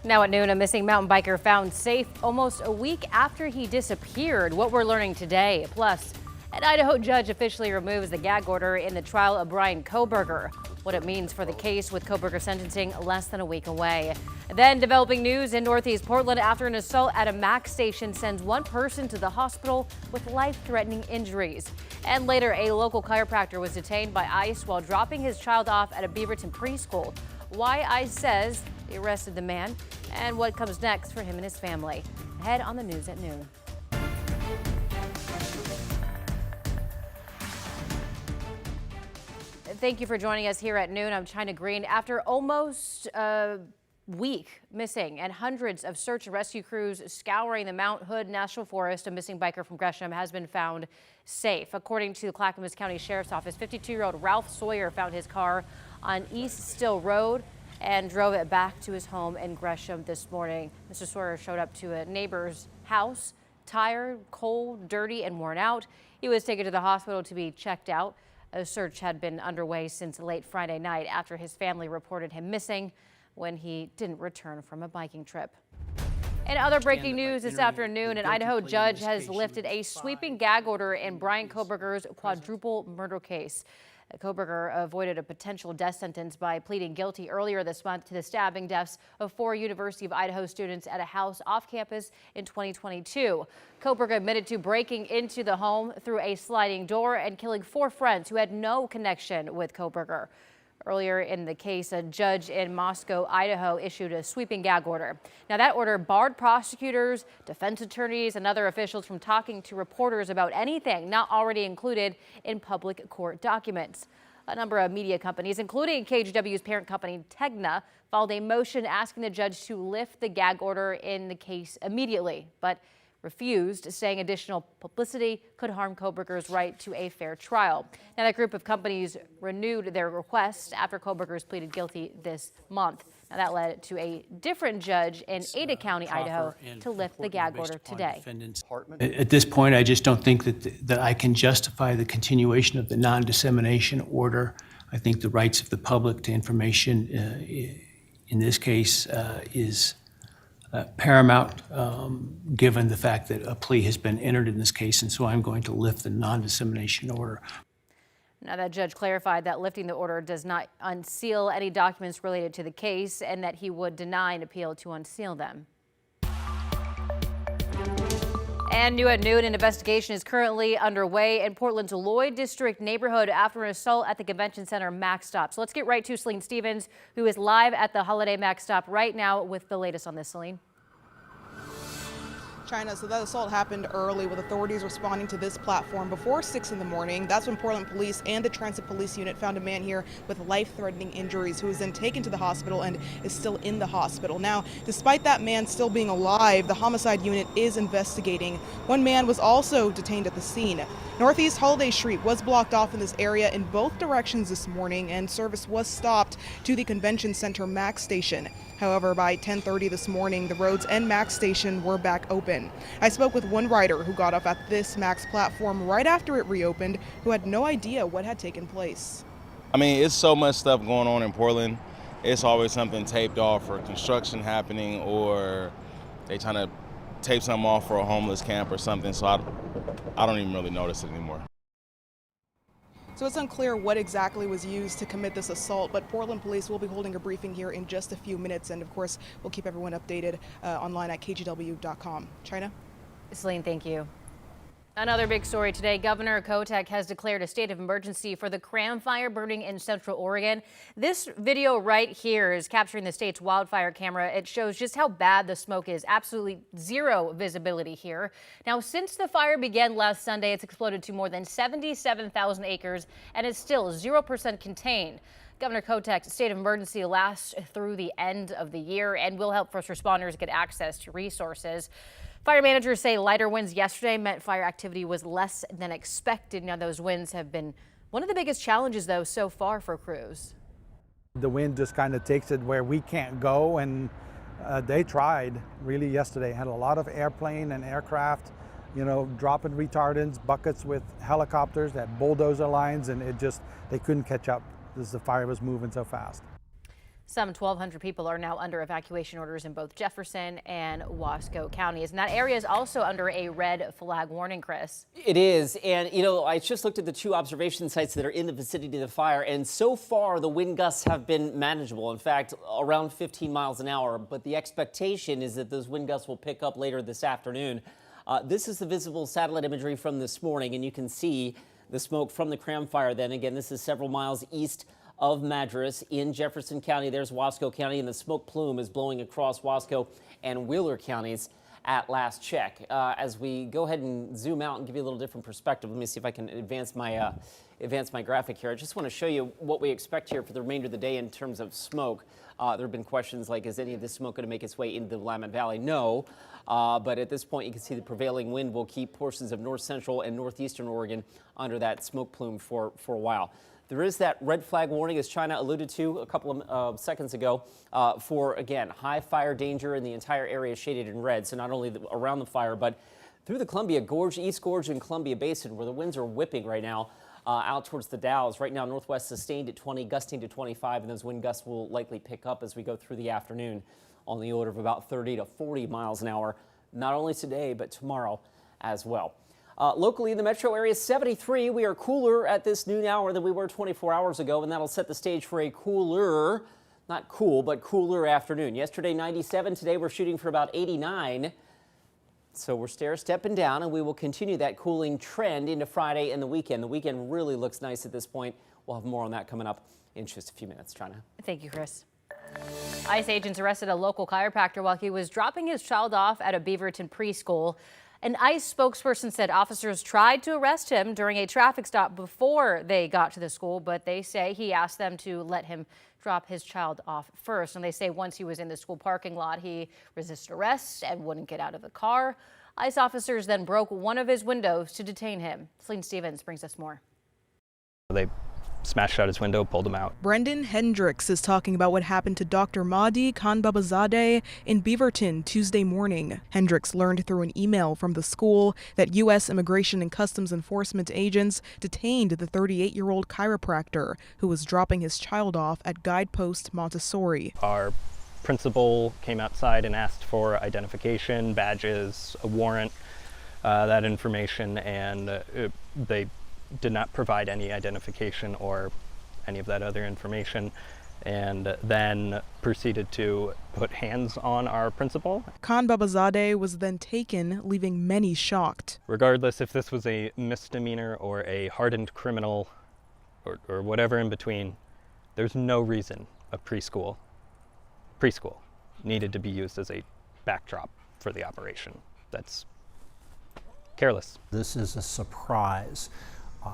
Now at noon, a missing mountain biker found safe almost a week after he disappeared. What we're learning today. Plus, an Idaho judge officially removes the gag order in the trial of Brian Kohberger. What it means for the case with Kohberger sentencing less than a week away. Then developing news in Northeast Portland after an assault at a MAX station sends one person to the hospital with life-threatening injuries. And later, a local chiropractor was detained by ICE while dropping his child off at a Beaverton preschool. Why ICE says they arrested the man and what comes next for him and his family. Ahead on the news at noon. Thank you for joining us here at noon. I'm China Green. After almost a week missing and hundreds of search and rescue crews scouring the Mount Hood National Forest, a missing biker from Gresham has been found safe. According to the Clackamas County Sheriff's Office, 52-year-old Ralph Sawyer found his car on East Still Road and drove it back to his home in Gresham this morning. Mr. Sawyer showed up to a neighbor's house, tired, cold, dirty, and worn out. He was taken to the hospital to be checked out. A search had been underway since late Friday night after his family reported him missing when he didn't return from a biking trip. In other breaking news this afternoon, an Idaho judge has lifted a sweeping gag order in Brian Kohberger's quadruple murder case. Kohberger avoided a potential death sentence by pleading guilty earlier this month to the stabbing deaths of 4 University of Idaho students at a house off campus in 2022. Kohberger admitted to breaking into the home through a sliding door and killing 4 friends who had no connection with Kohberger. Earlier in the case, a judge in Moscow, Idaho, issued a sweeping gag order. Now, that order barred prosecutors, defense attorneys, and other officials from talking to reporters about anything not already included in public court documents. A number of media companies, including KGW's parent company, Tegna, filed a motion asking the judge to lift the gag order in the case immediately, but refused, saying additional publicity could harm Kohberger's right to a fair trial. Now, that group of companies renewed their request after Kohberger's pleaded guilty this month. Now, that led to a different judge in Ada County, Idaho, to lift the gag order today. At this point, I just don't think that I can justify the continuation of the non-dissemination order. I think the rights of the public to information in this case is paramount, given the fact that a plea has been entered in this case, and so I'm going to lift the non-dissemination order. Now, that judge clarified that lifting the order does not unseal any documents related to the case and that he would deny an appeal to unseal them. And new at noon, an investigation is currently underway in Portland's Lloyd District neighborhood after an assault at the convention center Max Stop. So let's get right to Celine Stevens, who is live at the Holiday Max Stop right now with the latest on this. Celine. China, so that assault happened early with authorities responding to this platform before 6 in the morning. That's when Portland police and the transit police unit found a man here with life-threatening injuries who was then taken to the hospital and is still in the hospital. Now, despite that man still being alive, the homicide unit is investigating. One man was also detained at the scene. Northeast Holiday Street was blocked off in this area in both directions this morning, and service was stopped to the convention center Max station. However, by 10:30 this morning, the roads and Max station were back open. I spoke with one rider who got off at this Max platform right after it reopened, who had no idea what had taken place. I mean, it's so much stuff going on in Portland. It's always something taped off for construction happening, or they trying to tape something off for a homeless camp or something, so I don't even really notice it anymore. So it's unclear what exactly was used to commit this assault, but Portland police will be holding a briefing here in just a few minutes, and of course we'll keep everyone updated online at kgw.com. China? Celine, thank you. Another big story today. Governor Kotek has declared a state of emergency for the Cram fire burning in Central Oregon. This video right here is capturing the state's wildfire camera. It shows just how bad the smoke is. Absolutely zero visibility here. Now, since the fire began last Sunday, it's exploded to more than 77,000 acres and is still 0% contained. Governor Kotek's state of emergency lasts through the end of the year and will help first responders get access to resources. Fire managers say lighter winds yesterday meant fire activity was less than expected. Now, those winds have been one of the biggest challenges, though, so far for crews. The wind just kind of takes it where we can't go, and they tried really yesterday. Had a lot of airplane and aircraft, dropping retardants, buckets with helicopters that bulldozer lines, and they couldn't catch up because the fire was moving so fast. Some 1,200 people are now under evacuation orders in both Jefferson and Wasco counties. And that area is also under a red flag warning, Chris. It is. And, I just looked at the 2 observation sites that are in the vicinity of the fire. And so far, the wind gusts have been manageable. In fact, around 15 miles an hour. But the expectation is that those wind gusts will pick up later this afternoon. This is the visible satellite imagery from this morning. And you can see the smoke from the Cram fire. Then again, this is several miles east of Nitrous in Jefferson County. There's Wasco County, and the smoke plume is blowing across Wasco and Wheeler counties at last check. As we go ahead and zoom out and give you a little different perspective, let me see if I can advance my graphic here. I just want to show you what we expect here for the remainder of the day in terms of smoke. There have been questions like, is any of this smoke going to make its way into the Willamette Valley? No, but at this point you can see the prevailing wind will keep portions of north central and northeastern Oregon under that smoke plume for a while. There is that red flag warning, as China alluded to a couple of seconds ago, for, again, high fire danger, and the entire area is shaded in red. So not only around the fire, but through the Columbia Gorge, East Gorge, and Columbia Basin, where the winds are whipping right now out towards the Dalles. Right now, northwest sustained at 20, gusting to 25, and those wind gusts will likely pick up as we go through the afternoon on the order of about 30 to 40 miles an hour, not only today, but tomorrow as well. Locally in the metro area, 73. We are cooler at this noon hour than we were 24 hours ago, and that'll set the stage for a cooler, not cool, but cooler afternoon. Yesterday, 97. Today, we're shooting for about 89. So we're stair-stepping down, and we will continue that cooling trend into Friday and the weekend. The weekend really looks nice at this point. We'll have more on that coming up in just a few minutes. China. Thank you, Chris. ICE agents arrested a local chiropractor while he was dropping his child off at a Beaverton preschool. An ICE spokesperson said officers tried to arrest him during a traffic stop before they got to the school, but they say he asked them to let him drop his child off first. And they say once he was in the school parking lot, he resisted arrest and wouldn't get out of the car. ICE officers then broke one of his windows to detain him. Celine Stevens brings us more. They smashed out his window, pulled him out. Brendan Hendricks is talking about what happened to Dr. Mahdi Khanbabazadeh in Beaverton Tuesday morning. Hendricks learned through an email from the school that U.S. Immigration and Customs Enforcement agents detained the 38-year-old chiropractor who was dropping his child off at Guidepost Montessori. Our principal came outside and asked for identification, badges, a warrant, that information, and they did not provide any identification or any of that other information, and then proceeded to put hands on our principal. Khanbabazadeh was then taken, leaving many shocked. Regardless if this was a misdemeanor or a hardened criminal or whatever in between, there's no reason a preschool needed to be used as a backdrop for the operation. That's careless. This is a surprise.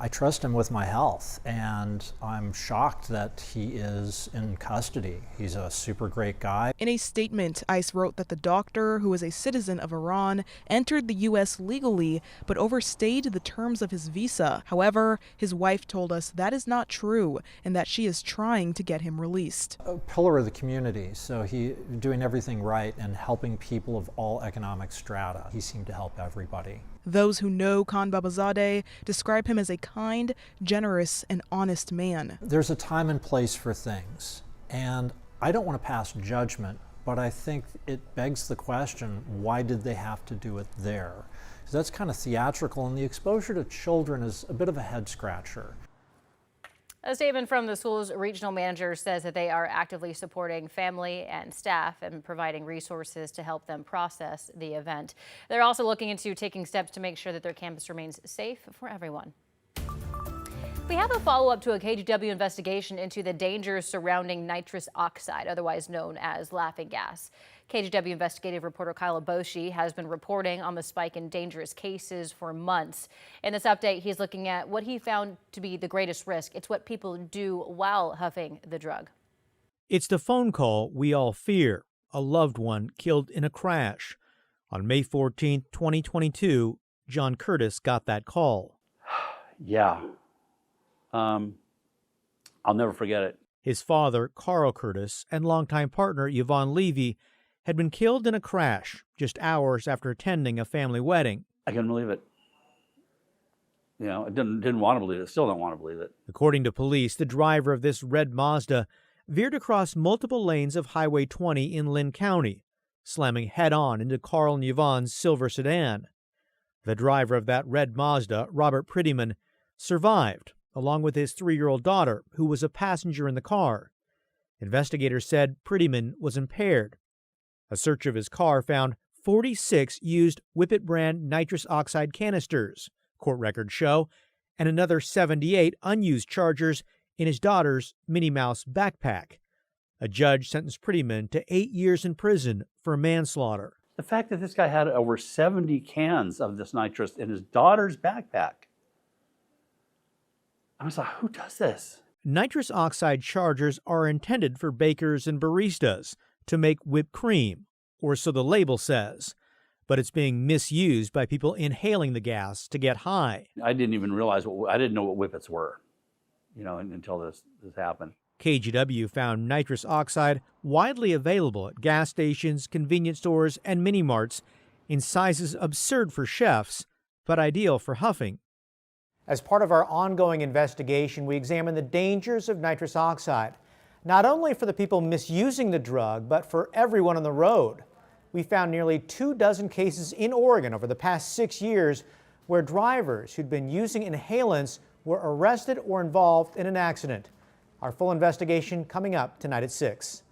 I trust him with my health, and I'm shocked that he is in custody. He's a super great guy. In a statement, ICE wrote that the doctor, who is a citizen of Iran, entered the U.S. legally but overstayed the terms of his visa. However, his wife told us that is not true and that she is trying to get him released. A pillar of the community, so he doing everything right and helping people of all economic strata. He seemed to help everybody. Those who know Khanbabazadeh describe him as a kind, generous, and honest man. There's a time and place for things, and I don't want to pass judgment, but I think it begs the question, why did they have to do it there? Because that's kind of theatrical, and the exposure to children is a bit of a head scratcher. A statement from the school's regional manager says that they are actively supporting family and staff and providing resources to help them process the event. They're also looking into taking steps to make sure that their campus remains safe for everyone. We have a follow-up to a KGW investigation into the dangers surrounding nitrous oxide, otherwise known as laughing gas. KGW investigative reporter Kyle Boshi has been reporting on the spike in dangerous cases for months. In this update, he's looking at what he found to be the greatest risk. It's what people do while huffing the drug. It's the phone call we all fear, a loved one killed in a crash. On May 14, 2022, John Curtis got that call. Yeah. I'll never forget it. His father, Carl Curtis, and longtime partner Yvonne Levy had been killed in a crash just hours after attending a family wedding. I couldn't believe it. You know, I didn't want to believe it. Still don't want to believe it. According to police, the driver of this red Mazda veered across multiple lanes of Highway 20 in Lynn County, slamming head-on into Carl and Yvonne's silver sedan. The driver of that red Mazda, Robert Prettyman, survived, along with his 3-year-old daughter, who was a passenger in the car. Investigators said Prettyman was impaired. A search of his car found 46 used Whippet brand nitrous oxide canisters, court records show, and another 78 unused chargers in his daughter's Minnie Mouse backpack. A judge sentenced Prettyman to 8 years in prison for manslaughter. The fact that this guy had over 70 cans of this nitrous in his daughter's backpack. I was like, who does this? Nitrous oxide chargers are intended for bakers and baristas to make whipped cream, or so the label says. But it's being misused by people inhaling the gas to get high. I didn't even realize I didn't know what whippets were, until this happened. KGW found nitrous oxide widely available at gas stations, convenience stores, and mini-marts in sizes absurd for chefs, but ideal for huffing. As part of our ongoing investigation, we examine the dangers of nitrous oxide, not only for the people misusing the drug, but for everyone on the road. We found nearly 24 cases in Oregon over the past 6 years where drivers who'd been using inhalants were arrested or involved in an accident. Our full investigation coming up tonight at 6.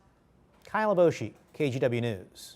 Kyle Aboshi, KGW News.